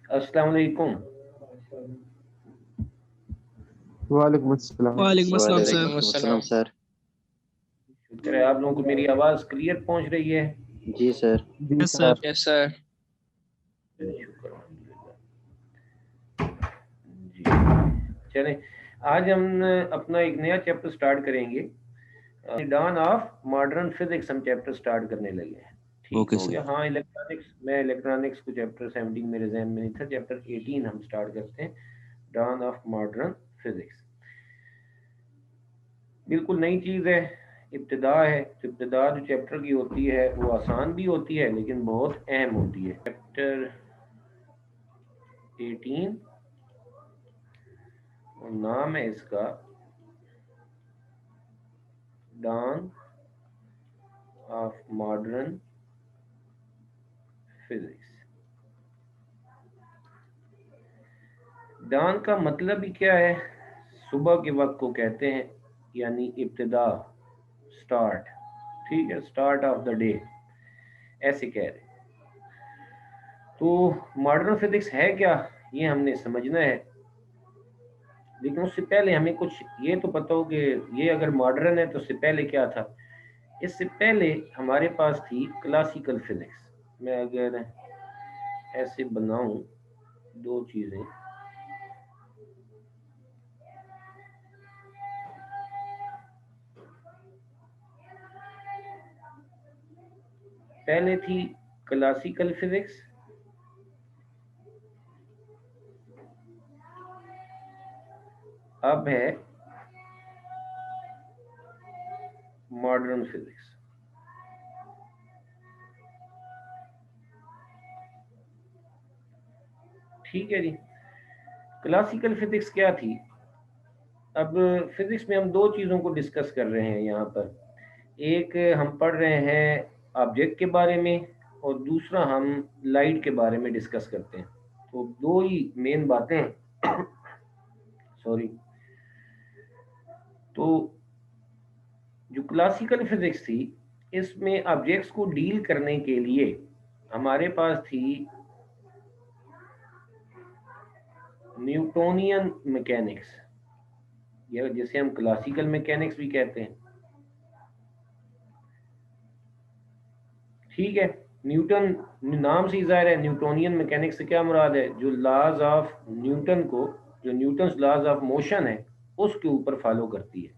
अस्सलाम वालेकुम। वालेकुम अस्सलाम। वालेकुम अस्सलाम सर। वालेकुम अस्सलाम सर। शुक्र है, आप लोगों को मेरी आवाज़ क्लियर पहुंच रही है? जी सर। जी yes sir. Sir. Yes sir. चलिए, शुक्र अल्हम्दुलिल्लाह। जी चलें, आज हम अपना एक नया चैप्टर स्टार्ट करेंगे। डॉन ऑफ मॉडर्न फिजिक्स हम चैप्टर स्टार्ट करने लगे हैं। ठीक ओके हो सर। गया? हाँ, इलेक्ट्रॉनिक्स को चैप्टर 17 मेरे जहन में नहीं था, चैप्टर 18 हम स्टार्ट करते हैं, डॉन ऑफ मॉडर्न फिजिक्स। बिल्कुल नई चीज़ है, इब्तिदा है। इब्तिदा जो चैप्टर की होती है वो आसान भी होती है लेकिन बहुत अहम होती है। चैप्टर 18 और नाम है इसका dawn of modern physics. Dawn का मतलब ही क्या है? सुबह के वक्त को कहते हैं, यानी इब्तिदा, स्टार्ट। ठीक है, स्टार्ट ऑफ द डे ऐसे कह रहे हैं। तो मॉडर्न फिजिक्स है क्या, ये हमने समझना है। लेकिन उससे पहले हमें कुछ ये तो पता हो कि ये अगर मॉडर्न है तो उससे पहले क्या था। इससे पहले हमारे पास थी क्लासिकल फिजिक्स। मैं अगर ऐसे बनाऊं दो चीज़ें, पहले थी क्लासिकल फिजिक्स, अब है मॉडर्न फिजिक्स। ठीक है जी। क्लासिकल फिजिक्स क्या थी? अब फिजिक्स में हम दो चीज़ों को डिस्कस कर रहे हैं यहाँ पर। एक हम पढ़ रहे हैं ऑब्जेक्ट के बारे में और दूसरा हम लाइट के बारे में डिस्कस करते हैं। तो दो ही मेन बातें सॉरी। तो जो क्लासिकल फिजिक्स थी, इसमें ऑब्जेक्ट्स को डील करने के लिए हमारे पास थी न्यूटोनियन मैकेनिक्स, या जिसे हम क्लासिकल मैकेनिक्स भी कहते हैं। ठीक है, न्यूटन नाम से ही जाहिर है। न्यूटोनियन मैकेनिक्स से क्या मुराद है? जो लॉज ऑफ न्यूटन को, जो न्यूटन्स लॉज ऑफ मोशन है उसके ऊपर फॉलो करती है।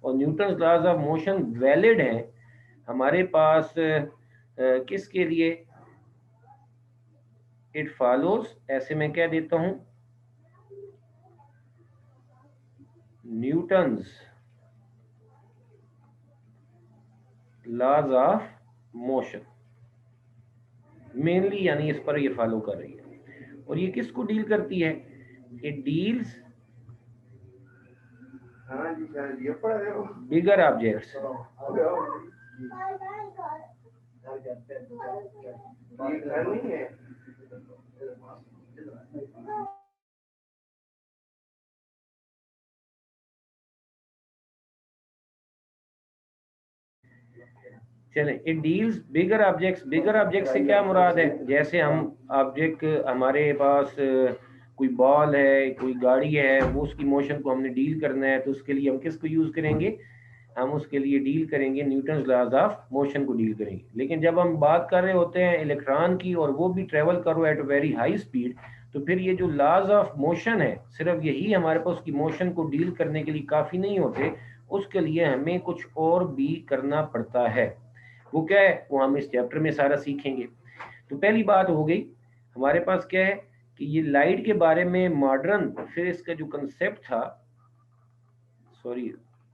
और Newton's laws of motion valid है हमारे पास किसके लिए? इट फॉलोज, ऐसे मैं कह देता हूं, Newton's laws of motion mainly, यानी इस पर ये फॉलो कर रही है। और ये किसको डील करती है? It deals bigger objects. चले, it deals bigger objects. Bigger object से क्या मुराद है? जैसे हम ऑब्जेक्ट, हमारे पास कोई बॉल है, कोई गाड़ी है, वो उसकी मोशन को हमने डील करना है, तो उसके लिए हम किसको यूज करेंगे? हम उसके लिए डील करेंगे न्यूटन्स लॉज ऑफ मोशन को डील करेंगे। लेकिन जब हम बात कर रहे होते हैं इलेक्ट्रॉन की और वो भी ट्रेवल करो एट वेरी हाई स्पीड, तो फिर ये जो लॉज ऑफ मोशन है, सिर्फ यही हमारे पास उसकी मोशन को डील करने के लिए काफ़ी नहीं होते, उसके लिए हमें कुछ और भी करना पड़ता है। वो क्या है, वो हम इस चैप्टर में सारा सीखेंगे। तो पहली बात हो गई हमारे पास क्या है कि ये लाइट के बारे में मॉडर्न फिजिक्स का जो कंसेप्ट था, सॉरी,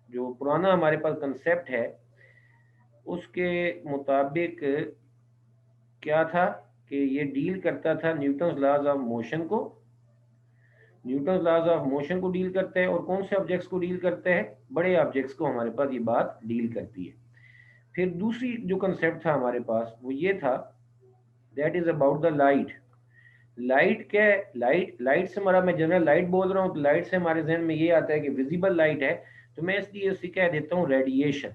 जो पुराना हमारे पास कंसेप्ट है, उसके मुताबिक क्या था कि ये डील करता था न्यूटन्स लॉज ऑफ मोशन को। न्यूटन्स लॉज ऑफ मोशन को डील करते हैं और कौन से ऑब्जेक्ट्स को डील करते हैं? बड़े ऑब्जेक्ट्स को हमारे पास ये बात डील करती है। फिर दूसरी जो कंसेप्ट था हमारे पास वो ये था, that is about the light. Light क्या है? लाइट से हमारा, मैं जनरल लाइट बोल रहा हूँ तो लाइट से हमारे जहन में ये आता है कि विजिबल लाइट है, तो मैं इसलिए उसे कह देता हूँ रेडिएशन।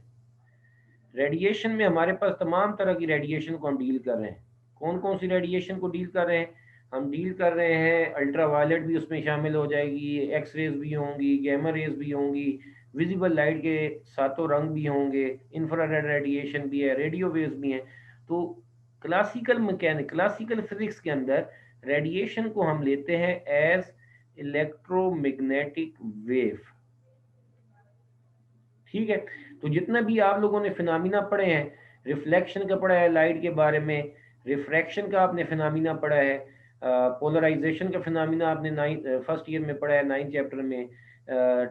रेडिएशन में हमारे पास तमाम तरह की रेडिएशन को हम डील कर रहे हैं। कौन कौन सी रेडिएशन को डील कर रहे हैं? हम डील कर रहे हैं, अल्ट्रावायलेट भी उसमें शामिल हो जाएगी, एक्स रेज भी होंगी, गैमा रेज भी होंगी, विजिबल लाइट के सातों रंग भी होंगे, इंफ्रारेड रेडिएशन भी है, रेडियो वेव्स भी हैं। तो क्लासिकल फिजिक्स के अंदर रेडिएशन को हम लेते हैं एज इलेक्ट्रोमैग्नेटिक वेव। ठीक है, तो जितना भी आप लोगों ने फिनोमिना पढ़े हैं, रिफ्लेक्शन का पढ़ा है लाइट के बारे में, रिफ्रैक्शन का आपने फिनोमिना पढ़ा है, पोलराइजेशन का फिनोमिना आपने फर्स्ट ईयर में पढ़ा है 9th चैप्टर में,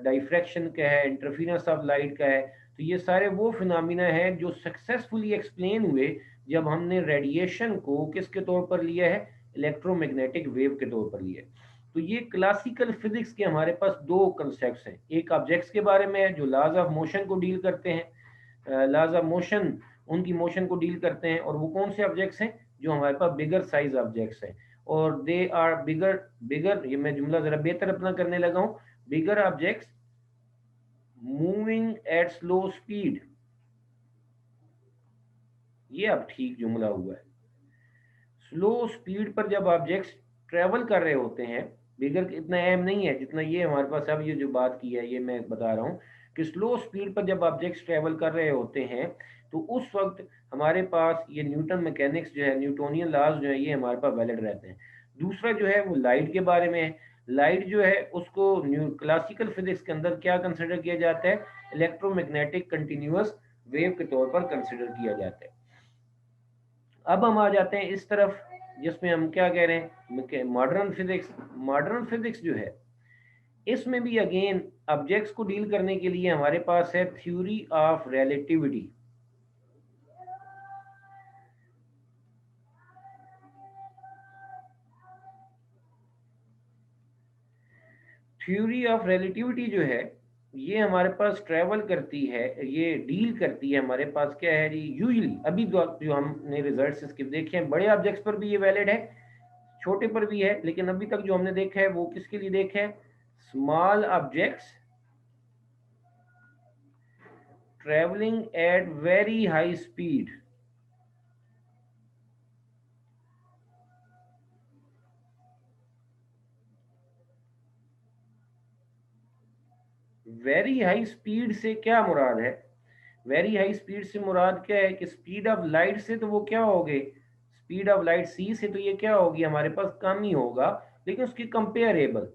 डाइफ्रैक्शन का है, इंटरफेरेंस ऑफ लाइट का है। तो ये सारे वो फिनोमिना हैं जो सक्सेसफुली एक्सप्लेन हुए जब हमने रेडिएशन को किसके तौर पर लिया है, इलेक्ट्रोमैग्नेटिक वेव के तौर पर लिया है। तो ये क्लासिकल फिजिक्स के हमारे पास दो कंसेप्ट्स हैं, एक ऑब्जेक्ट्स के बारे में है जो लॉज ऑफ मोशन को डील करते हैं, लॉज ऑफ मोशन उनकी मोशन को डील करते हैं, और वो कौन से ऑब्जेक्ट्स हैं, जो हमारे पास बिगर साइज ऑब्जेक्ट्स हैं, और दे आर बिगर ये मैं जुमला जरा बेहतर अपना करने लगा हूं, bigger objects moving at slow speed. ये अब ठीक जुमला हुआ है। स्लो स्पीड पर जब ऑब्जेक्ट्स ट्रेवल कर रहे होते हैं, बिगर इतना अहम नहीं है जितना ये हमारे पास अब ये जो बात की है ये मैं बता रहा हूँ कि स्लो स्पीड पर जब ऑब्जेक्ट्स ट्रेवल कर रहे होते हैं तो उस वक्त हमारे पास ये न्यूटन मैकेनिक्स जो है, न्यूटोनियन लॉज जो है, ये हमारे पास वैलिड रहते हैं। दूसरा जो है वो लाइट के बारे में है। लाइट जो है उसको क्लासिकल फिजिक्स के अंदर क्या कंसिडर किया जाता है, इलेक्ट्रोमैग्नेटिक कंटिन्यूअस वेव के तौर पर कंसिडर किया जाता है। अब हम आ जाते हैं इस तरफ जिसमें हम क्या कह रहे हैं, मॉडर्न फिजिक्स। मॉडर्न फिजिक्स जो है इसमें भी अगेन ऑब्जेक्ट्स को डील करने के लिए हमारे पास है theory of relativity. Theory of relativity जो है ये हमारे पास ट्रेवल करती है, ये डील करती है हमारे पास क्या है जी, यूजुअली अभी जो हमने रिजल्ट्स इसके देखे हैं, बड़े ऑब्जेक्ट्स पर भी ये वैलिड है, छोटे पर भी है, लेकिन अभी तक जो हमने देखा है वो किसके लिए देखा है, small objects traveling at very high speed। Very high speed से क्या मुराद है, वेरी हाई स्पीड से मुराद क्या है कि स्पीड ऑफ लाइट से तो वो क्या हो गए, स्पीड ऑफ लाइट सी से तो ये क्या होगी हमारे पास कम ही होगा, लेकिन उसके कंपेरेबल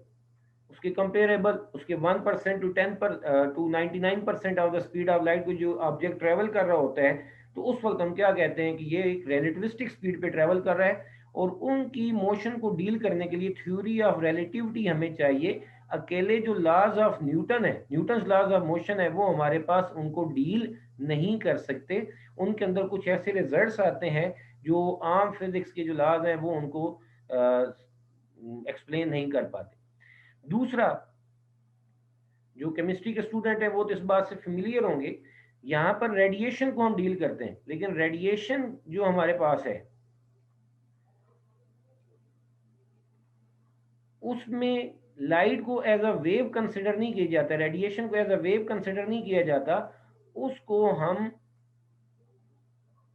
उसके 1% टू 10 पर to 99% of the speed of light को जो ऑब्जेक्ट ट्रेवल कर रहा होता है, तो उस वक्त हम क्या कहते हैं कि ये एक रिलेटिविस्टिक स्पीड पे ट्रेवल कर रहा है, और उनकी मोशन को डील करने के लिए थ्योरी ऑफ रिलेटिविटी हमें चाहिए। अकेले जो लॉज ऑफ न्यूटन है, न्यूटन लॉज ऑफ मोशन है, वो हमारे पास उनको डील नहीं कर सकते। उनके अंदर कुछ ऐसे रिजल्ट्स आते हैं जो आम फिजिक्स के जो लॉज हैं वो उनको एक्सप्लेन नहीं कर पाते। दूसरा, जो केमिस्ट्री के स्टूडेंट हैं वो तो इस बात से फेमिलियर होंगे, यहाँ पर रेडिएशन को हम डील करते हैं, लेकिन रेडिएशन जो हमारे पास है उसमें लाइट को एज अ वेव कंसिडर नहीं किया जाता, रेडिएशन को एज अ वेव कंसिडर नहीं किया जाता, उसको हम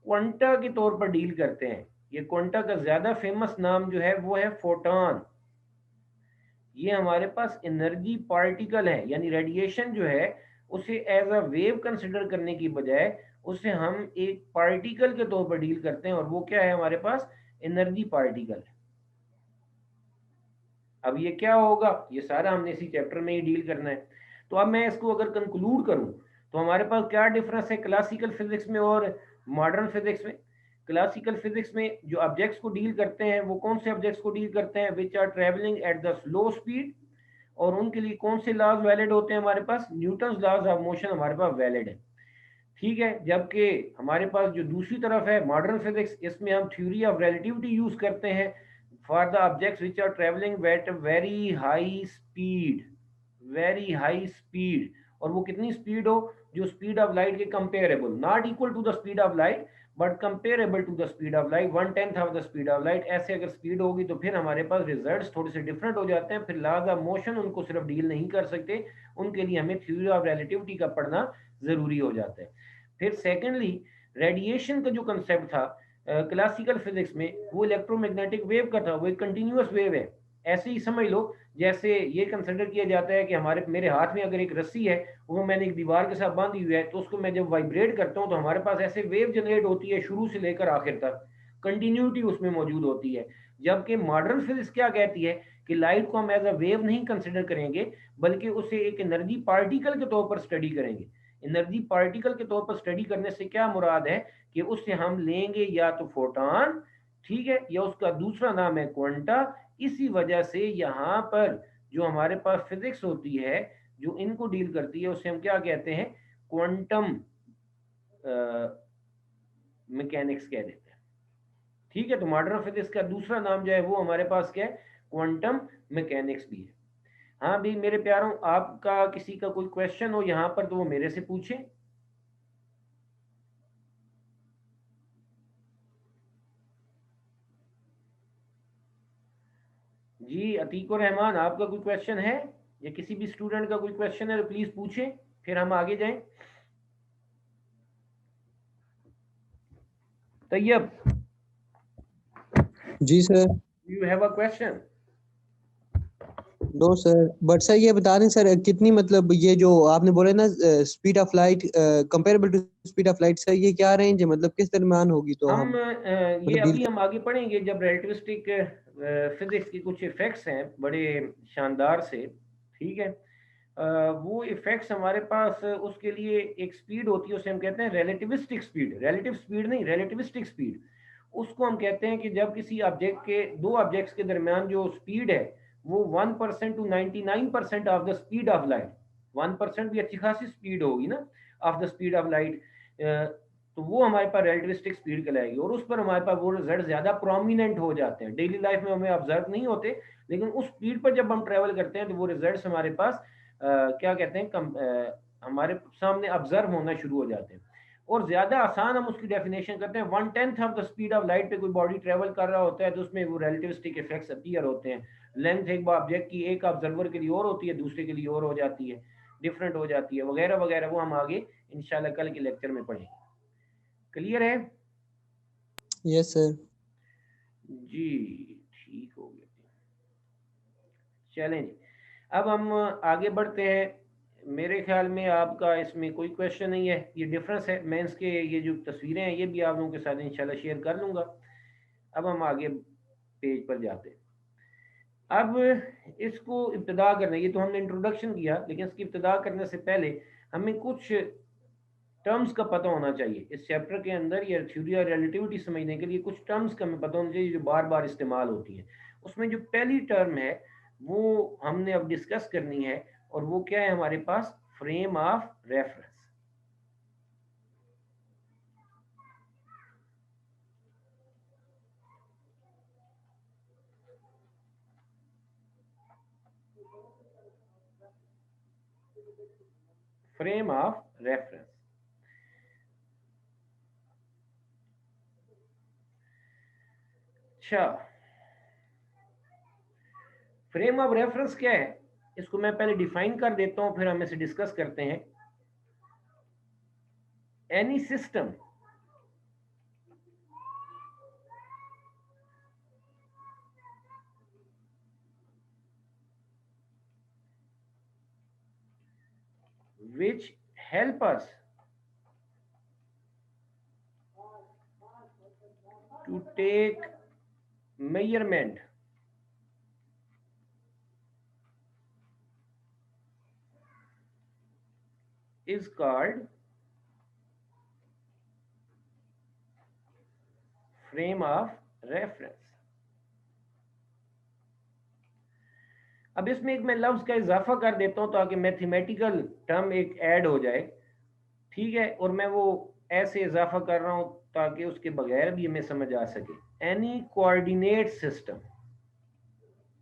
क्वांटा के तौर पर डील करते हैं। ये क्वांटा का ज्यादा फेमस नाम जो है वो है फोटॉन। ये हमारे पास एनर्जी पार्टिकल है, यानी रेडिएशन जो है उसे एज अ वेव कंसिडर करने की बजाय उसे हम एक पार्टिकल के तौर पर डील करते हैं, और वो क्या है हमारे पास, एनर्जी पार्टिकल है। अब ये क्या होगा, ये सारा हमने इसी चैप्टर में ही डील करना है। तो अब मैं इसको अगर कंक्लूड करूं तो हमारे पास क्या डिफरेंस है क्लासिकल फिजिक्स में और मॉडर्न फिजिक्स में। क्लासिकल फिजिक्स में जो ऑब्जेक्ट्स को डील करते हैं वो कौन से ऑब्जेक्ट्स को डील करते हैं, which are travelling at the slow speed, और उनके लिए कौन से लॉज वैलिड होते हैं हमारे पास, न्यूटन लॉज ऑफ मोशन हमारे पास वैलिड है। ठीक है, जबकि हमारे पास जो दूसरी तरफ है मॉडर्न फिजिक्स, इसमें हम थ्योरी ऑफ रिलेटिविटी यूज करते हैं for the objects which are travelling at very high speed, very high speed, और वो कितनी स्पीड हो, जो स्पीड ऑफ लाइट के comparable, not equal to the speed of light but comparable to the speed of light, 1/10 of the speed of light. ऐसे अगर speed होगी तो फिर हमारे पास रिजल्ट्स थोड़े से डिफरेंट हो जाते हैं, फिर लॉज ऑफ मोशन उनको सिर्फ डील नहीं कर सकते, उनके लिए हमें थ्योरी ऑफ रिलेटिविटी का पढ़ना जरूरी हो जाता है। फिर सेकेंडली, रेडिएशन का जो कंसेप्ट था, क्लासिकल फिजिक्स में वो इलेक्ट्रोमैग्नेटिक वेव का था, वो एक कंटिन्यूअस वेव है। ऐसे ही समझ लो, जैसे ये कंसिडर किया जाता है कि मेरे हाथ में अगर एक रस्सी है, वो मैंने एक दीवार के साथ बांधी हुई है, तो उसको मैं जब वाइब्रेट करता हूँ तो हमारे पास ऐसे वेव जनरेट होती है शुरू से लेकर आखिर तक, कंटिन्यूटी उसमें मौजूद होती है। जबकि मॉडर्न फिजिक्स क्या कहती है कि लाइट को हम एज अ वेव नहीं कंसिडर करेंगे, बल्कि उसे एक एनर्जी पार्टिकल के तौर पर स्टडी करेंगे। एनर्जी पार्टिकल के तौर पर स्टडी करने से क्या मुराद है कि उससे हम लेंगे या तो फोटॉन, ठीक है, या उसका दूसरा नाम है क्वांटा। इसी वजह से यहाँ पर जो हमारे पास फिजिक्स होती है, जो इनको डील करती है, उसे हम क्या कहते हैं, क्वांटम मैकेनिक्स कह देते हैं। ठीक है, तो मॉडर्न फिजिक्स का दूसरा नाम जो है वो हमारे पास क्या है, क्वांटम मैकेनिक्स भी है। हाँ भी मेरे प्यारों, आपका किसी का कोई क्वेश्चन हो यहाँ पर तो वो मेरे से पूछे। जी अतीक और रहमान, आपका कोई क्वेश्चन है या किसी भी स्टूडेंट का कोई क्वेश्चन है तो प्लीज पूछें, फिर हम आगे जाएं। तैयब, जी sir. You have a question? No sir, but sir ये बता दें सर, कितनी मतलब ये जो आपने बोला ना speed of light comparable to speed of light, sir ये क्या रेंज है, मतलब किस दरमियान होगी तो हम ये मतलब डील अभी हम आगे पढ़ेंगे जब रिलेटिविस्टिक फिजिक्स के कुछ इफेक्ट्स हैं बड़े शानदार से, ठीक है। वो इफेक्ट्स हमारे पास उसके लिए एक स्पीड होती है, उसे हम कहते हैं रिलेटिविस्टिक स्पीड। रिलेटिव स्पीड नहीं, रिलेटिविस्टिक स्पीड। उसको हम कहते हैं कि जब किसी ऑब्जेक्ट के, दो ऑब्जेक्ट्स के दरमियान जो स्पीड है वो 1% to 99% of the speed of light, 1% भी अच्छी खासी स्पीड होगी ना of the speed of light, तो वो हमारे पास रिलेटिविस्टिक स्पीड कहलाएगी। और उस पर हमारे पास वो रिजल्ट ज्यादा प्रोमिनेंट हो जाते हैं, डेली लाइफ में हमें ऑब्जर्व नहीं होते, लेकिन उस स्पीड पर जब हम ट्रेवल करते हैं तो वो रिजल्ट्स हमारे पास क्या कहते हैं, हमारे सामने ऑब्जर्व होना शुरू हो जाते हैं। और ज्यादा आसान हम उसकी डेफिनेशन करते हैं, 1/10 of the speed of light पे कोई बॉडी ट्रेवल कर रहा होता है तो उसमें वो रिलेटिविस्टिक इफेक्ट्स अपीयर होते हैं। लेंथ एक ऑब्जेक्ट की एक ऑब्जर्वर के लिए और होती है, दूसरे के लिए और हो जाती है, डिफरेंट हो जाती है, वगैरह वगैरह। वो हम आगे इंशाल्लाह कल के लेक्चर में पढ़ेंगे। क्लियर है? Yes sir. जी ठीक हो गया। चलें जी, अब हम आगे बढ़ते हैं। मेरे ख्याल में आपका इसमें कोई क्वेश्चन नहीं है। ये डिफरेंस है, मैं इसके ये जो तस्वीरें हैं ये भी आप लोगों के साथ इंशाल्लाह शेयर कर लूँगा। अब हम आगे पेज पर जाते हैं। अब इसको इब्तिदा करने, ये तो हमने इंट्रोडक्शन किया, लेकिन इसकी इब्तिदा करने से पहले हमें कुछ टर्म्स का पता होना चाहिए। इस चैप्टर के अंदर ये थ्योरी और रिलेटिविटी समझने के लिए कुछ टर्म्स का हमें पता होना चाहिए जो बार बार इस्तेमाल होती हैं। उसमें जो पहली टर्म है वो हमने अब डिस्कस करनी है, और वो क्या है हमारे पास, frame of reference. Frame of reference, अच्छा, फ्रेम ऑफ रेफरेंस क्या है, इसको मैं पहले डिफाइन कर देता हूं, फिर हम इसे डिस्कस करते हैं। Any system which help us to take measurement is called frame of reference। अब इसमें एक मैं लफ्ज का इजाफा कर देता हूं ताकि मैथमेटिकल टर्म एक ऐड हो जाए, ठीक है, और मैं वो ऐसे इजाफा कर रहा हूं ताकि उसके बगैर भी हमें समझ आ सके। एनी कोऑर्डिनेट सिस्टम,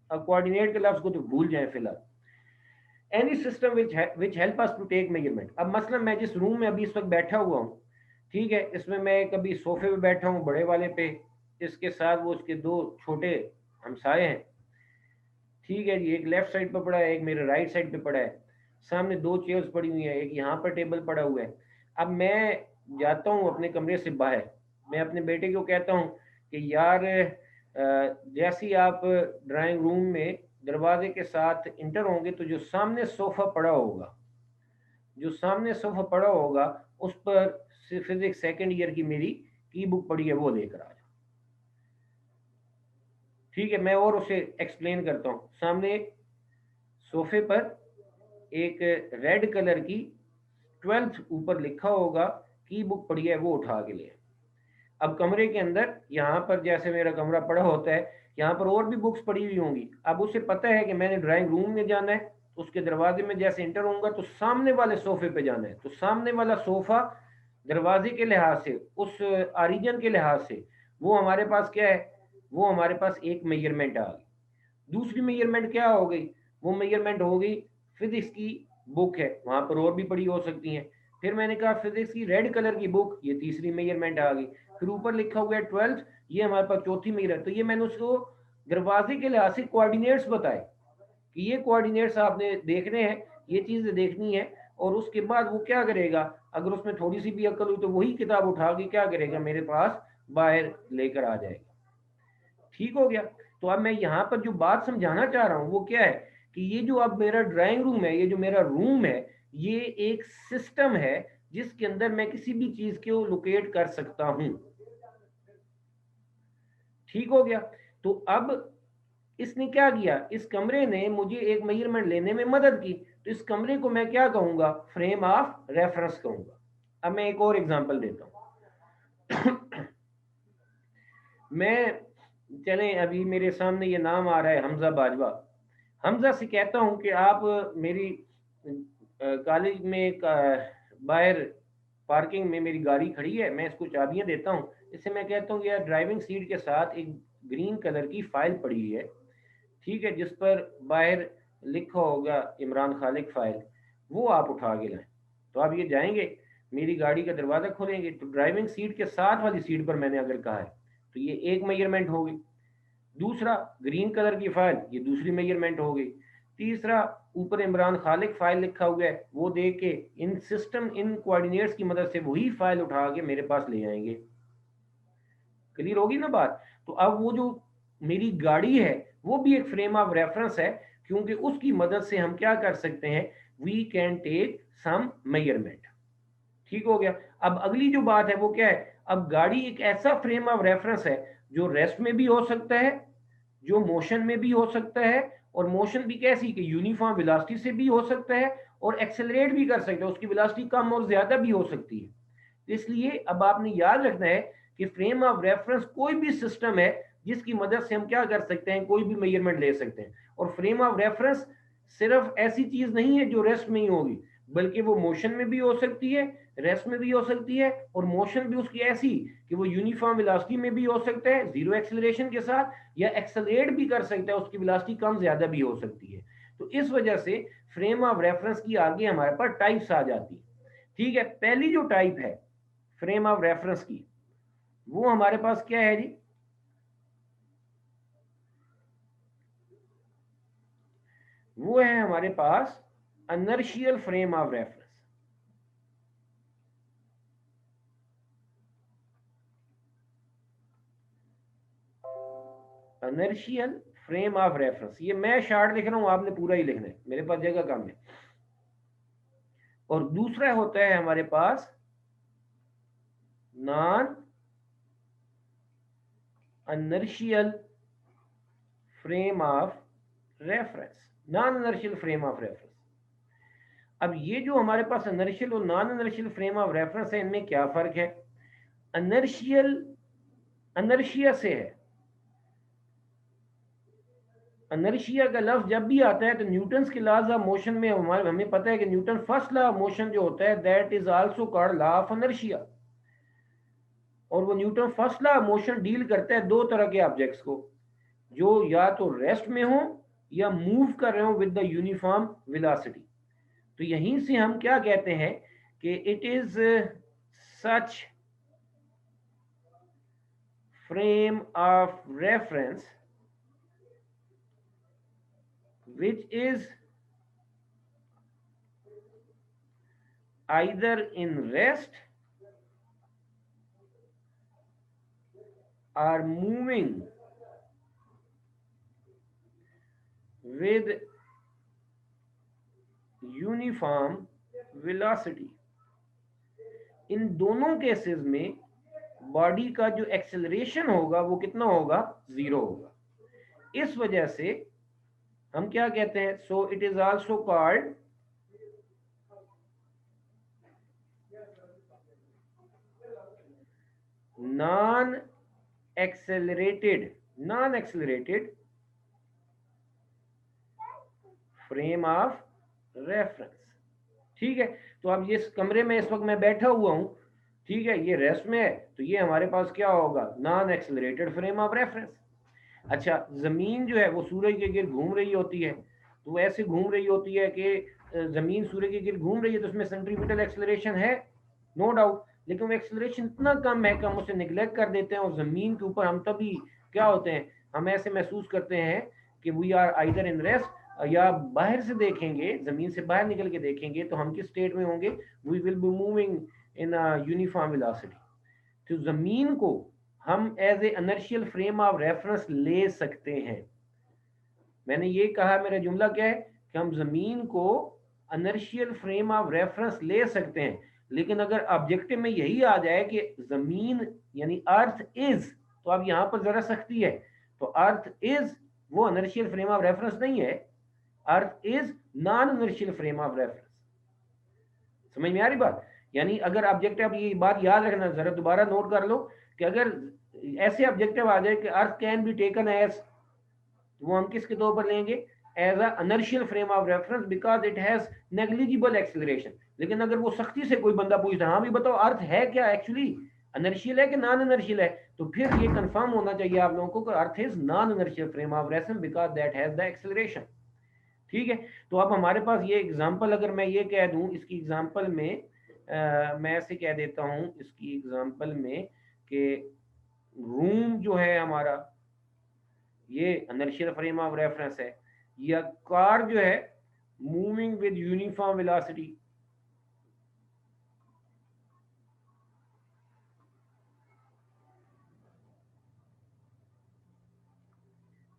अब कोऑर्डिनेट के लफ्ज को तो भूल जाएं फिलहाल। Any system which help us to take measurement. अब मसलन मैं जिस रूम में अभी इस वक्त बैठा हुआ हूँ, ठीक है, इसमें मैं कभी सोफे पे बैठा हूँ बड़े वाले पे, इसके साथ वो उसके दो छोटे हमसाए हैं, ठीक है जी, एक लेफ्ट साइड पे पड़ा है, एक मेरे राइट साइड पे पड़ा है, सामने दो चेयर्स पड़ी हुई हैं, एक यहाँ पर टेबल पड़ा हुआ है। अब मैं जाता हूँ अपने कमरे से बाहर, मैं अपने बेटे को कहता हूँ कि यार जैसे ही आप ड्राइंग रूम में दरवाजे के साथ इंटर होंगे तो जो सामने सोफा पड़ा होगा, उस पर फिजिक्स सेकंड ईयर की मेरी की बुक पड़ी है, वो लेकर आ जाओ। ठीक है, मैं और उसे एक्सप्लेन करता हूँ। सामने सोफे पर एक रेड कलर की 12th ऊपर लिखा होगा, की बुक पड़ी है, वो उठा के ले। अब कमरे के अंदर, यहाँ पर जैसे मेरा कमरा पड़ा होता है, यहाँ पर और भी बुक्स पड़ी हुई होंगी। अब उसे पता है कि मैंने ड्राइंग रूम में जाना है, उसके दरवाजे में जैसे इंटर होऊंगा तो सामने वाले सोफे पे जाना है। तो सामने वाला सोफा दरवाजे के लिहाज से, उस ऑरिजिन के लिहाज से, वो हमारे पास क्या है, वो हमारे पास एक मेजरमेंट आ गई। दूसरी मेजरमेंट क्या हो गई, वो मेजरमेंट हो गई फिजिक्स की बुक है, वहां पर और भी पड़ी हो सकती हैं। फिर मैंने कहा फिजिक्स की रेड कलर की बुक, ये तीसरी मेजरमेंट आ गई। फिर ऊपर लिखा हुआ है 12th, ये हमारे पास चौथी मेजर। तो ये मैंने उसको दरवाजे के लिहाज से कोऑर्डिनेट्स बताए कि ये कोऑर्डिनेट्स आपने देखने हैं, ये चीजें देखनी है। और उसके बाद वो क्या करेगा, अगर उसमें थोड़ी सी भी अकल हुई तो वही किताब उठा के क्या करेगा, मेरे पास बाहर लेकर आ जाएगा। ठीक हो गया। तो अब मैं यहाँ पर जो बात समझाना चाह रहा हूँ वो क्या है कि ये जो अब मेरा ड्राइंग रूम है, ये जो मेरा रूम है, ये एक सिस्टम है जिसके अंदर मैं किसी भी चीज को लोकेट कर सकता हूं। ठीक हो गया। तो अब इसने क्या किया, इस कमरे ने मुझे एक मेजरमेंट लेने में मदद की। तो इस कमरे को मैं क्या कहूंगा, फ्रेम ऑफ रेफरेंस कहूंगा। अब मैं एक और एग्जांपल देता हूं। मैं, चलें, अभी मेरे सामने ये नाम आ रहा है हमजा बाजवा। हमजा से कहता हूं कि आप मेरी कॉलेज में एक बाहर पार्किंग में मेरी गाड़ी खड़ी है, मैं इसको चाबियां देता हूं। इससे मैं कहता हूं कि यार ड्राइविंग सीट के साथ एक ग्रीन कलर की फाइल पड़ी है, ठीक है, जिस पर बाहर लिखा होगा इमरान खालिक फाइल, वो आप उठा के लाएं। तो आप ये जाएंगे, मेरी गाड़ी का दरवाजा खोलेंगे, तो ड्राइविंग सीट के साथ वाली सीट पर मैंने अगर कहा है तो ये एक मेजरमेंट हो गई। दूसरा, ग्रीन कलर की फाइल, ये दूसरी मेजरमेंट हो गई। तीसरा, ऊपर इमरान खालिक फाइल लिखा हुआ है, वो देख के इन सिस्टम, इन कोऑर्डिनेट्स की मदद से वही फाइल उठा के मेरे पास ले आएंगे। क्लियर होगी ना बात। तो अब वो जो मेरी गाड़ी है वो भी एक फ्रेम ऑफ रेफरेंस है, क्योंकि उसकी मदद से हम क्या कर सकते हैं, we can take some measurement. ठीक हो गया। अब अगली जो बात है वो क्या है, अब गाड़ी एक ऐसा फ्रेम ऑफ रेफरेंस है जो रेस्ट में भी हो सकता है, जो मोशन में भी हो सकता है, और मोशन भी कैसी कि यूनिफॉर्म वेलोसिटी से भी हो सकता है, और एक्सेलरेट भी कर सकता है, उसकी वेलोसिटी कम और ज्यादा भी हो सकती है। इसलिए अब आपने याद रखना है कि फ्रेम ऑफ रेफरेंस कोई भी सिस्टम है जिसकी मदद से हम क्या कर सकते हैं, कोई भी मेजरमेंट ले सकते हैं। और फ्रेम ऑफ रेफरेंस सिर्फ ऐसी चीज नहीं है जो रेस्ट में ही होगी, बल्कि वो मोशन में भी हो सकती है, रेस्ट में भी हो सकती है, और मोशन भी उसकी ऐसी कि वो यूनिफॉर्म वेलोसिटी में भी हो सकता है जीरो एक्सेलरेशन के साथ, या एक्सेलरेट भी कर सकता है, उसकी वेलोसिटी कम ज्यादा भी हो सकती है। तो इस वजह से फ्रेम ऑफ रेफरेंस की आगे हमारे पास टाइप्स आ जाती है। ठीक है, पहली जो टाइप है फ्रेम ऑफ रेफरेंस की, वो हमारे पास क्या है जी, वो है हमारे पास inertial frame of reference. Inertial frame of reference, ये मैं शार्ट लिख रहा हूं, आपने पूरा ही लिखना है, मेरे पास जगह कम है। और दूसरा होता है हमारे पास non inertial frame of reference. Non inertial frame of reference, अब ये जो हमारे पास इनर्शियल और non inertial frame of reference है, इनमें क्या फर्क है। इनर्शियल इनर्शिया से है, इनर्शिया का लफ्ज जब भी आता है तो न्यूटन के लॉज ऑफ मोशन में हमें पता है कि Newton first law of motion जो होता है that is also called law of inertia. और वो Newton first law of motion deal करता है दो तरह के ऑब्जेक्ट्स को, जो या तो रेस्ट में हो या मूव कर रहे हो विद द यूनिफॉर्म वेलोसिटी। तो यहीं से हम क्या कहते हैं कि it is such frame of reference which is either in rest are moving with uniform velocity, इन दोनों केसेस में बॉडी का जो एक्सेलरेशन होगा वो कितना होगा, 0 होगा। इस वजह से हम क्या कहते हैं, so it is also called non accelerated frame of reference. ठीक है, तो अब इस कमरे में इस वक्त मैं बैठा हुआ हूं, ठीक है, ये रेस्ट में है, तो ये हमारे पास क्या होगा, non accelerated frame of reference. अच्छा, जमीन जो है वो सूरज के गिर्द घूम रही होती है, तो वो ऐसे घूम रही होती है कि जमीन सूरज के गिर्द घूम रही है, तो उसमें सेंट्रीपिटल एक्सेलरेशन है, नो डाउट, लेकिन वो एक्सेलरेशन इतना कम है कि हम उसे निगलेक्ट कर देते हैं, और जमीन के ऊपर हम तभी क्या होते हैं, हम ऐसे महसूस करते हैं कि we are either in rest, या बाहर से देखेंगे, जमीन से बाहर निकल के देखेंगे तो हम किस स्टेट में होंगे, we will be moving in uniform velocity. तो जमीन को हम as a inertial frame of reference ले सकते हैं। मैंने ये कहा, मेरा जुमला क्या है कि हम जमीन को इनर्शियल फ्रेम ऑफ रेफरेंस ले सकते हैं, लेकिन अगर ऑब्जेक्टिव में यही आ जाए कि जमीन यानी अर्थ इज, तो अब यहां पर जरा सख्ती है, तो अर्थ इज वो इनर्शियल फ्रेम ऑफ रेफरेंस नहीं है, अर्थ is non inertial frame of reference. समझ में आ रही बात? यानी अगर ऑब्जेक्टिव, अब ये बात याद रखना, जरा दोबारा नोट कर लो कि अगर ऐसे ऑब्जेक्टिव आ जाए कि earth can be taken as, वो हम किसके तौर पर लेंगे, as a inertial frame of reference because it has negligible acceleration. लेकिन अगर वो सख्ती से कोई बंदा पूछता है, हाँ भी बताओ अर्थ है क्या एक्चुअली, इनर्शियल है कि नॉन इनर्शियल है, तो फिर ये कंफर्म होना चाहिए आप लोगों को कि अर्थ is non inertial frame of reference because that has the acceleration. ठीक है, तो अब हमारे पास ये एग्जांपल, अगर मैं ये कह दूं इसकी एग्जांपल में, मैं ऐसे कह देता हूं इसकी एग्जांपल में कि रूम जो है हमारा, ये इनर्शियल फ्रेम ऑफ रेफरेंस है, या कार जो है मूविंग विद यूनिफॉर्म वेलोसिटी,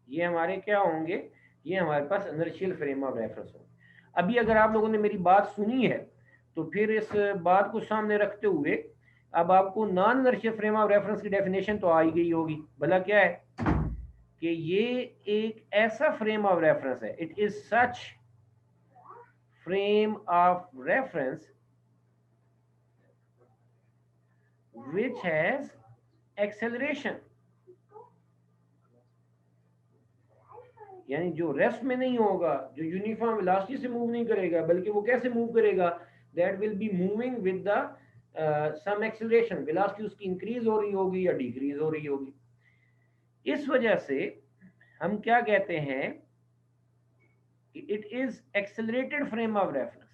ये हमारे क्या होंगे, ये हमारे पास इनर्शियल फ्रेम ऑफ रेफरेंस होंगे। अभी अगर आप लोगों ने मेरी बात सुनी है तो फिर इस बात को सामने रखते हुए अब आपको non inertial frame of reference की डेफिनेशन तो आ ही गई होगी। भला क्या है कि ये एक ऐसा फ्रेम ऑफ रेफरेंस है, it is such frame of reference which has acceleration, यानी जो रेस्ट में नहीं होगा, जो यूनिफॉर्म वेलोसिटी से मूव नहीं करेगा, बल्कि वो कैसे मूव करेगा, that will be moving with the some acceleration, velocity उसकी इंक्रीज हो रही होगी या डिक्रीज हो रही होगी। इस वजह से हम क्या कहते हैं कि it is accelerated frame of reference.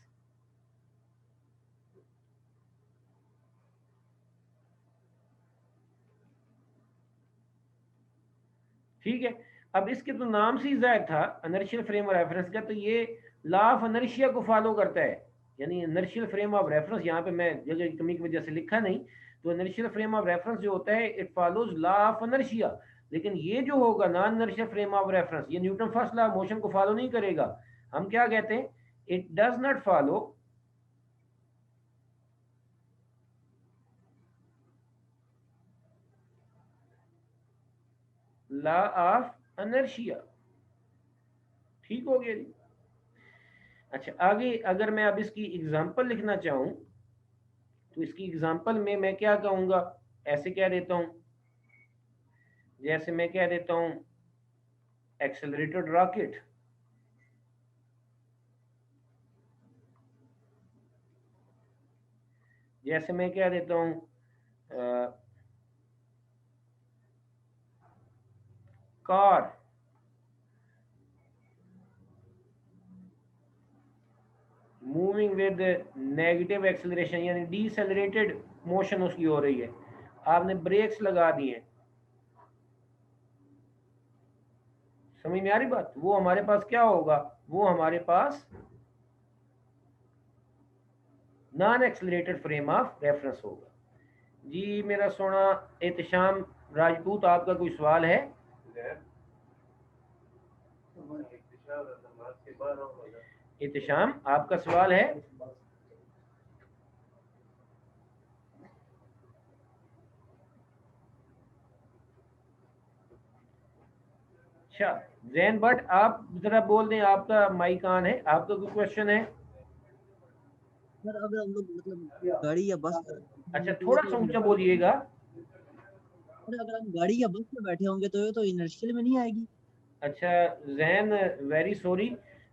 ठीक है, अब इसके तो नाम से ही जाहिर था इनर्शियल फ्रेम ऑफ रेफरेंस का, तो ये लॉ ऑफ इनर्शिया को फॉलो करता है, यानी इनर्शियल फ्रेम ऑफ रेफरेंस, यहाँ पे मैं जगह की कमी की वजह से लिखा नहीं, तो इनर्शियल फ्रेम ऑफ रेफरेंस जो होता है it follows law of inertia. लेकिन ये जो होगा non inertial frame of reference, ये Newton first law of motion को फॉलो नहीं करेगा। हम क्या कहते हैं, it does not follow law of inertia. ठीक हो गया जी। अच्छा, आगे अगर मैं अब इसकी एग्जांपल लिखना चाहूं तो इसकी एग्जांपल में मैं क्या कहूंगा, ऐसे कह देता हूं, जैसे मैं कह देता हूं एक्सेलरेटेड रॉकेट, जैसे मैं कह देता हूं car moving with negative acceleration, यानी डीसेलरेटेड मोशन उसकी हो रही है, आपने ब्रेक्स लगा दिए हैं। समझ में आ रही बात? वो हमारे पास क्या होगा, वो हमारे पास non accelerated frame of reference होगा। जी मेरा सोना एहतशाम राजपूत, आपका कोई सवाल है? इत्तिशाम, आपका सवाल है? अच्छा जैन भट्ट, आप जरा बोल दें, आपका माइक ऑन है, आपका कोई क्वेश्चन है? सर अगर हम लोग मतलब गाड़ी या बस अच्छा तो ये थोड़ा तो सा ऊंचा बोलिएगा। सर अगर हम गाड़ी या बस में बैठे होंगे तो ये तो इनर्शियल में नहीं आएगी। अच्छा जैन, वेरी सॉरी,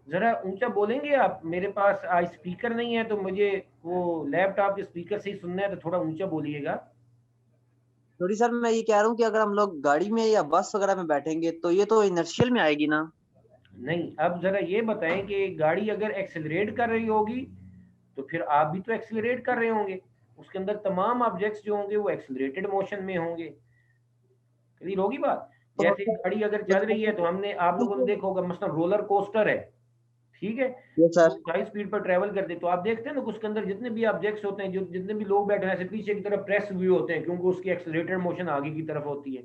जरा ऊंचा बोलेंगे आप? मेरे पास आज स्पीकर नहीं है तो मुझे वो लैपटॉप के स्पीकर से ही सुनना है, तो थोड़ा ऊंचा बोलिएगा। सॉरी सर, मैं ये कह रहा हूँ कि अगर हम लोग गाड़ी में या बस वगैरह में बैठेंगे तो ये तो इनर्शियल में आएगी ना। नहीं, अब जरा ये बताएं कि गाड़ी अगर एक्सेलरेट कर रही होगी तो फिर आप भी तो एक्सेलरेट कर रहे होंगे, उसके अंदर तमाम ऑब्जेक्ट्स जो होंगे वो एक्सेलरेटेड मोशन में होंगे। क्लियर होगी बात? तो जैसे गाड़ी अगर चल रही है तो हमने, आप लोगों ने देखा होगा, मसलन रोलर कोस्टर है, ठीक है, ये सर। वो हाई स्पीड पर ट्रेवल करते, तो आप देखते हैं ना उसके अंदर जितने भी ऑब्जेक्ट्स होते हैं, जो जितने भी लोग बैठे हैं ऐसे पीछे की तरफ प्रेस हुए होते हैं, क्योंकि उसकी एक्सेलरेटेड मोशन आगे की तरफ होती है,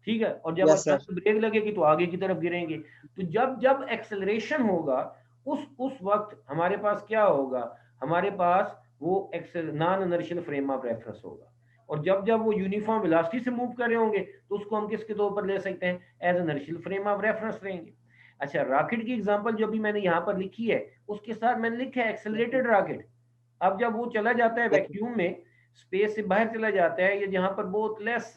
ठीक है, और जब यस सर। अचानक ब्रेक लगेगी तो आगे की तरफ गिरेंगे। तो जब जब एक्सेलरेशन होगा उस वक्त हमारे पास क्या होगा, हमारे पास वो non inertial frame of reference होगा। और जब जब वो यूनिफॉर्म वेलोसिटी से मूव कर रहे होंगे तो उसको हम किसके तौर पर ले सकते हैं? As inertial frame of reference लेंगे। अच्छा, रॉकेट की एग्जांपल जो भी मैंने यहाँ पर लिखी है उसके साथ मैंने लिखा है एक्सेलरेटेड रॉकेट। अब जब वो चला जाता है वैक्यूम में, स्पेस से बाहर चला जाता है, या जहाँ पर बहुत लेस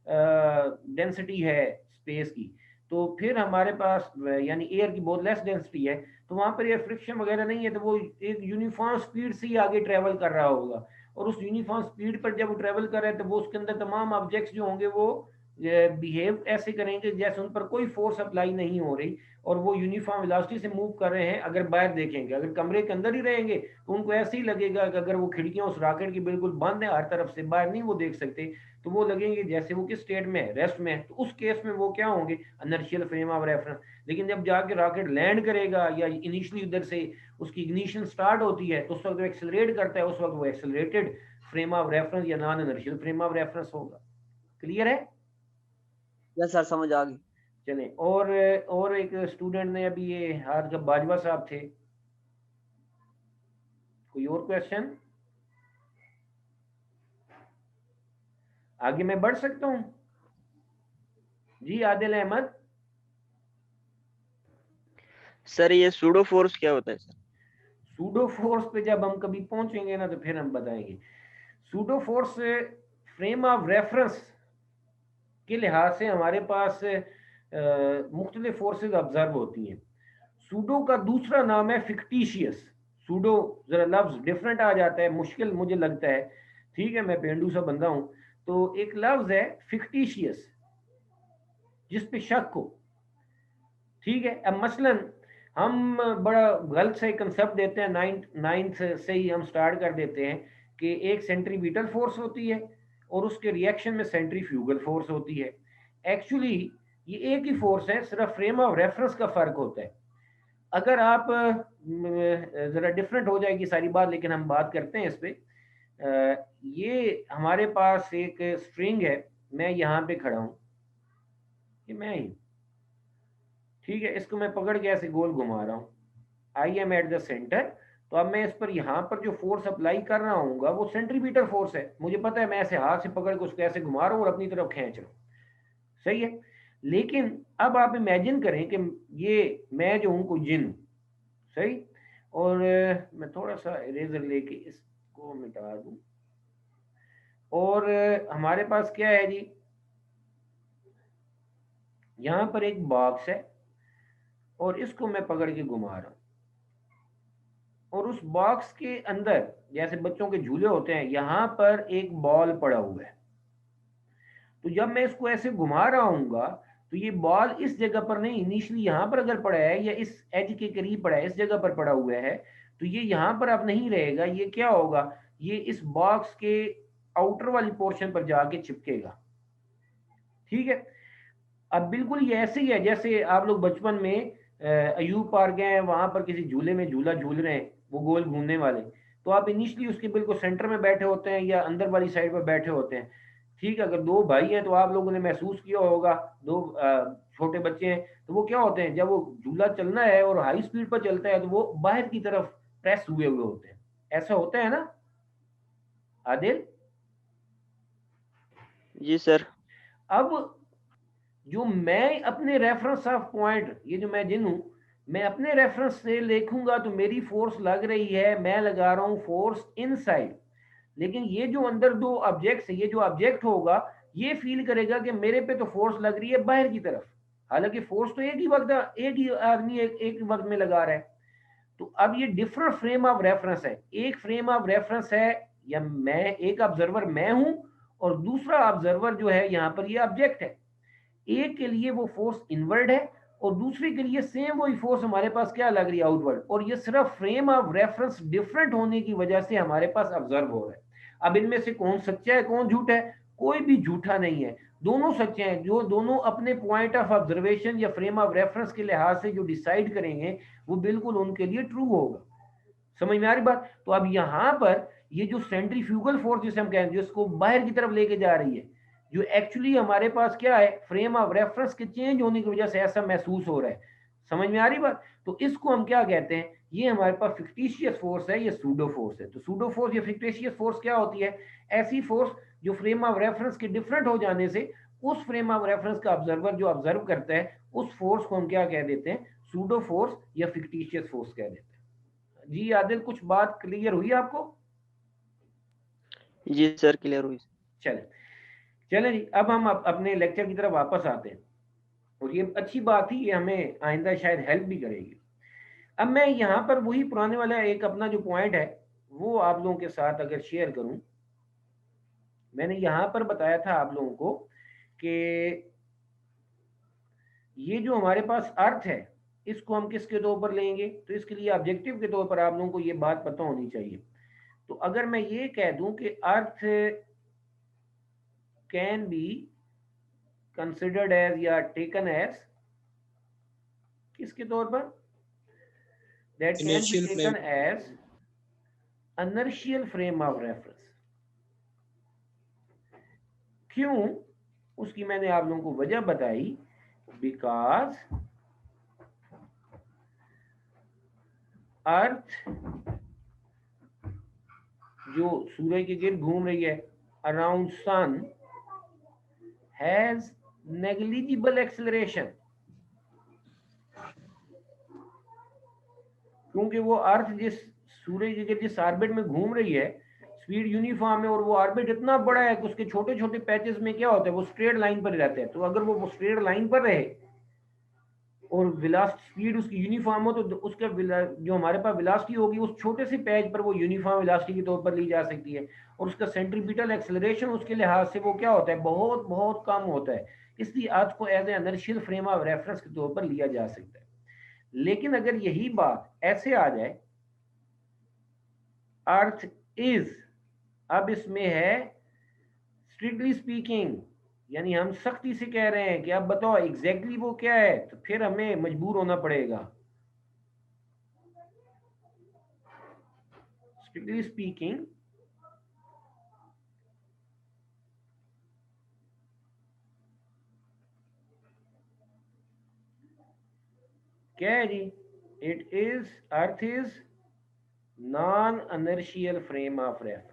डेंसिटी है स्पेस की, तो फिर हमारे पास यानी एयर की बहुत लेस डेंसिटी है, तो वहां पर ये फ्रिक्शन वगैरह नहीं है, तो वो एक यूनिफॉर्म स्पीड से ही आगे ट्रेवल कर रहा होगा। और उस यूनिफॉर्म स्पीड पर जब वो ट्रेवल कर रहा है तो वो उसके अंदर तमाम ऑब्जेक्ट्स जो होंगे वो बिहेव ऐसे करेंगे जैसे उन पर कोई फोर्स अप्लाई नहीं हो रही, और वो यूनिफॉर्म वेलोसिटी से मूव कर रहे हैं। अगर बाहर देखेंगे, अगर कमरे के अंदर ही रहेंगे तो उनको ऐसे ही लगेगा कि अगर वो खिड़कियां उस रॉकेट की बिल्कुल बंद है, हर तरफ से बाहर नहीं वो देख सकते, तो वो लगेंगे जैसे वो किस स्टेट में है, रेस्ट में है। तो उस केस में वो क्या होंगे? Inertial frame of reference. लेकिन जब जाके रॉकेट लैंड करेगा या इनिशियली उधर से उसकी इग्निशन स्टार्ट होती है तो उस वक्त वो एक्सेलरेट करता है, उस वक्त वो एक्सेलरेटेड फ्रेम ऑफ रेफरेंस या non inertial frame of reference होगा। क्लियर है? यस सर, समझ आ गई। चलें, और एक स्टूडेंट ने अभी ये हाथ, जब बाजवा साहब थे, कोई और क्वेश्चन? आगे मैं बढ़ सकता हूं? जी आदिल अहमद। सर ये सूडो फोर्स क्या होता है सर? सूडो फोर्स पे जब हम कभी पहुंचेंगे ना तो फिर हम बताएंगे। Pseudo force frame of reference के लिहाज से हमारे पास मुख्तलिफ फोर्सेज ऑब्जर्व होती हैं। सूडो का दूसरा नाम है फिक्टिशियस। सूडो जरा लफ्ज डिफरेंट आ जाता है, मुश्किल मुझे लगता है, ठीक है, मैं पेंडू सा बंदा हूं। तो एक लफ्ज है फिक्टिशियस जिस पे शक हो, ठीक है। अब मसलन हम बड़ा गलत से कंसेप्ट देते हैं, नाइन्थ से ही हम स्टार्ट कर देते हैं कि एक सेंट्रीपिटल फोर्स होती है और उसके रिएक्शन में सेंट्रीफ्यूगल फोर्स होती है। एक्चुअली ये एक ही फोर्स है, सिर्फ फ्रेम ऑफ रेफरेंस का फर्क होता है। अगर आप जरा डिफरेंट हो जाएगी सारी बात, लेकिन हम बात करते हैं इस पे। ये हमारे पास एक स्ट्रिंग है, मैं यहाँ पे खड़ा हूँ, ये मैं ही, ठीक है, इसको मैं पकड़ के ऐसे गोल घुमा रहा हूँ, I am at the centre. तो अब मैं इस पर, यहाँ पर जो फोर्स अप्लाई कर रहा हूँ वो सेंट्रीपिटल फोर्स है, मुझे पता है, मैं ऐसे हाथ से पकड़ के उसको ऐसे घुमा रहा हूँ और अपनी तरफ खींच रहा हूँ, सही है। लेकिन अब आप इमेजिन करें कि ये मैं जो हूँ कोई जिन हूँ, सही, और मैं थोड़ा सा इरेजर लेके इसको मिटा दूं, और हमारे पास क्या है जी, यहाँ पर एक बॉक्स है और इसको मैं पकड़ के घुमा रहा हूँ, और उस बॉक्स के अंदर जैसे बच्चों के झूले होते हैं, यहाँ पर एक बॉल पड़ा हुआ है। तो जब मैं इसको ऐसे घुमा रहा हूँगा तो ये बॉल इस जगह पर नहीं, इनिशियली यहाँ पर अगर पड़ा है या इस एज के करीब पड़ा है, इस जगह पर पड़ा हुआ है, तो ये यहाँ पर अब नहीं रहेगा, ये क्या होगा, ये इस बॉक्स के आउटर वाली पोर्शन पर जाके चिपकेगा, ठीक है। अब बिल्कुल ये ऐसे ही है जैसे आप लोग बचपन में अयूब पार्क गए हैं, वहां पर किसी झूले में झूला झूल रहे हैं, वो गोल घूमने वाले, तो आप इनिशियली उसके बिल्कुल सेंटर में बैठे होते हैं या अंदर वाली साइड पर बैठे होते हैं, ठीक है, अगर दो भाई हैं तो आप लोगों ने महसूस किया होगा, दो छोटे बच्चे हैं तो वो क्या होते हैं, जब वो झूला चलना है और हाई स्पीड पर चलता है तो वो बाहर की तरफ प्रेस हुए हुए होते हैं, ऐसा होता है ना आदिल? जी सर। अब जो मैं अपने रेफरेंस ऑफ पॉइंट, ये जो मैं जिन हूं, मैं अपने रेफरेंस से लिखूंगा तो मेरी फोर्स लग रही है, मैं लगा रहा हूं फोर्स इनसाइड, लेकिन ये जो अंदर दो ऑब्जेक्ट्स है, ये जो ऑब्जेक्ट होगा ये फील करेगा कि मेरे पे तो फोर्स लग रही है बाहर की तरफ, हालांकि फोर्स तो एक ही आदमी एक वक्त में लगा रहा है। तो अब ये डिफरेंट फ्रेम ऑफ रेफरेंस है, एक फ्रेम ऑफ रेफरेंस है, या मैं एक ऑब्जर्वर मैं हूं और दूसरा ऑब्जर्वर जो है यहाँ पर ये ऑब्जेक्ट है। एक के लिए वो फोर्स इनवर्ड है और दूसरे के लिए सेम वही फोर्स हमारे पास क्या लग रही है आउटवर्ड, और ये सिर्फ फ्रेम ऑफ रेफरेंस डिफरेंट होने की वजह से हमारे पास ऑब्जर्व हो रहा है। अब इनमें से कौन सच्चा है कौन झूठा है? कोई भी झूठा नहीं है, दोनों सच्चे हैं। जो दोनों अपने पॉइंट ऑफ ऑब्जर्वेशन या फ्रेम ऑफ रेफरेंस के लिहाज से जो डिसाइड करेंगे वो बिल्कुल उनके लिए ट्रू होगा। समझ में आ रही बात? तो अब यहाँ पर ये जो सेंट्रीफ्यूगल फोर्स जिसे हम कहें, जिसको बाहर की तरफ लेके जा रही है, जो एक्चुअली हमारे पास क्या है, फ्रेम ऑफ रेफरेंस के चेंज होने की वजह से ऐसा महसूस हो रहा है। समझ में आ रही बात? तो इसको हम क्या कहते हैं, ये हमारे पास फिक्टिशियस फोर्स है, ये सूडो फोर्स है। तो सूडो फोर्स या फिक्टिशियस फोर्स क्या होती है? ऐसी फोर्स जो फ्रेम ऑफ रेफरेंस के डिफरेंट हो जाने से उस फ्रेम ऑफ रेफरेंस का ऑब्जर्वर जो ऑब्जर्व करता है उस फोर्स को हम क्या कह देते हैं, सूडो फोर्स या फिक्टिशियस फोर्स कह देते हैं। जी आदिल, कुछ बात क्लियर हुई आपको? जी सर, क्लियर हुई। चले चले जी, अब हम अपने लेक्चर की तरफ वापस आते हैं, और ये अच्छी बात ही, ये हमें आइंदा शायद हेल्प भी करेगी। अब मैं यहाँ पर वही पुराने वाला एक अपना जो पॉइंट है वो आप लोगों के साथ अगर शेयर करूं, मैंने यहाँ पर बताया था आप लोगों को कि ये जो हमारे पास अर्थ है इसको हम किसके तौर पर लेंगे, तो इसके लिए ऑब्जेक्टिव के तौर पर आप लोगों को ये बात पता होनी चाहिए। तो अगर मैं ये कह दूं कि earth can be considered as या टेकन एज, किसके तौर पर, that can be taken as inertial frame of reference. क्यों? उसकी मैंने आप लोगों को वजह बताई, बिकॉज अर्थ जो सूर्य के गिर्द घूम रही है around sun has negligible acceleration, क्योंकि वो अर्थ जिस सूर्य के गिर्द जिस ऑर्बिट में घूम रही है स्पीड यूनिफॉर्म है, और वो ऑर्बिट इतना बड़ा है कि उसके छोटे छोटे पैचेस में क्या होता है, वो स्ट्रेट लाइन पर रहते हैं। तो अगर वो स्ट्रेट लाइन पर रहे और वेलोसिटी स्पीड उसकी यूनिफॉर्म हो तो उसका जो हमारे पास वेलोसिटी होगी उस छोटे से पैच पर वो यूनिफॉर्म वेलोसिटी के तौर पर ली जा सकती है, और उसका सेंट्रीपिटल एक्सेलरेशन उसके लिहाज से वो क्या होता है, बहुत बहुत कम होता है। इसलिए अर्थ को as a inertial frame of reference के तौर पर लिया जा सकता है। लेकिन अगर यही बात ऐसे आ जाए, अर्थ इज, अब इसमें है स्ट्रिक्टली स्पीकिंग, यानी हम सख्ती से कह रहे हैं कि अब बताओ एग्जैक्टली वो क्या है, तो फिर हमें मजबूर होना पड़ेगा। स्ट्रिक्टली स्पीकिंग क्या है जी, it is, Earth is non inertial frame of reference.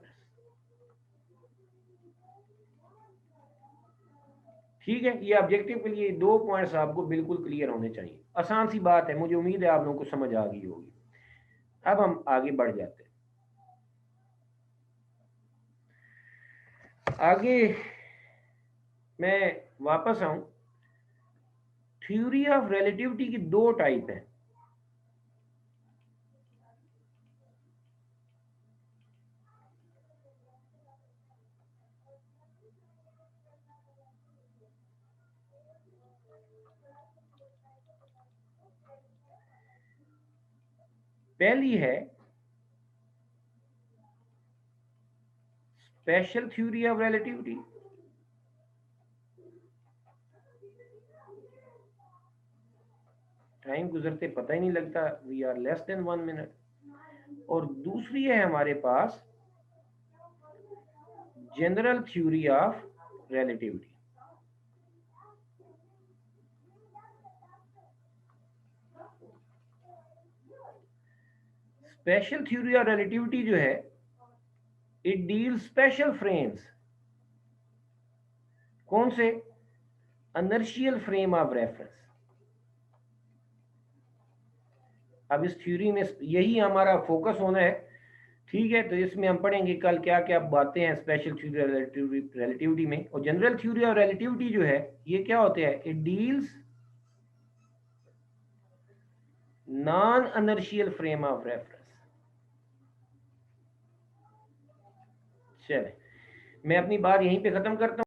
ठीक है, ये ऑब्जेक्टिव के लिए दो पॉइंट्स आपको बिल्कुल क्लियर होने चाहिए। आसान सी बात है, मुझे उम्मीद है आप लोगों को समझ आ गई होगी। अब हम आगे बढ़ जाते हैं। आगे मैं वापस आऊं, थ्योरी ऑफ रिलेटिविटी की दो टाइप है। पहली है special theory of relativity, time गुजरते पता ही नहीं लगता, we are less than 1 minute. और दूसरी है हमारे पास general theory of relativity. Special theory of relativity जो है, इट डील स्पेशल फ्रेम्स। कौन से? Inertial frame of reference. अब इस थ्योरी में यही हमारा फोकस होना है, ठीक है। तो इसमें हम पढ़ेंगे कल क्या क्या बातें हैं स्पेशल थ्योरी ऑफ रिलेटिविटी में। और जनरल थ्योरी ऑफ रिलेटिविटी जो है ये क्या होते हैं? It deals non inertial frame of reference. चले, मैं अपनी बात यहीं पे खत्म करता हूं।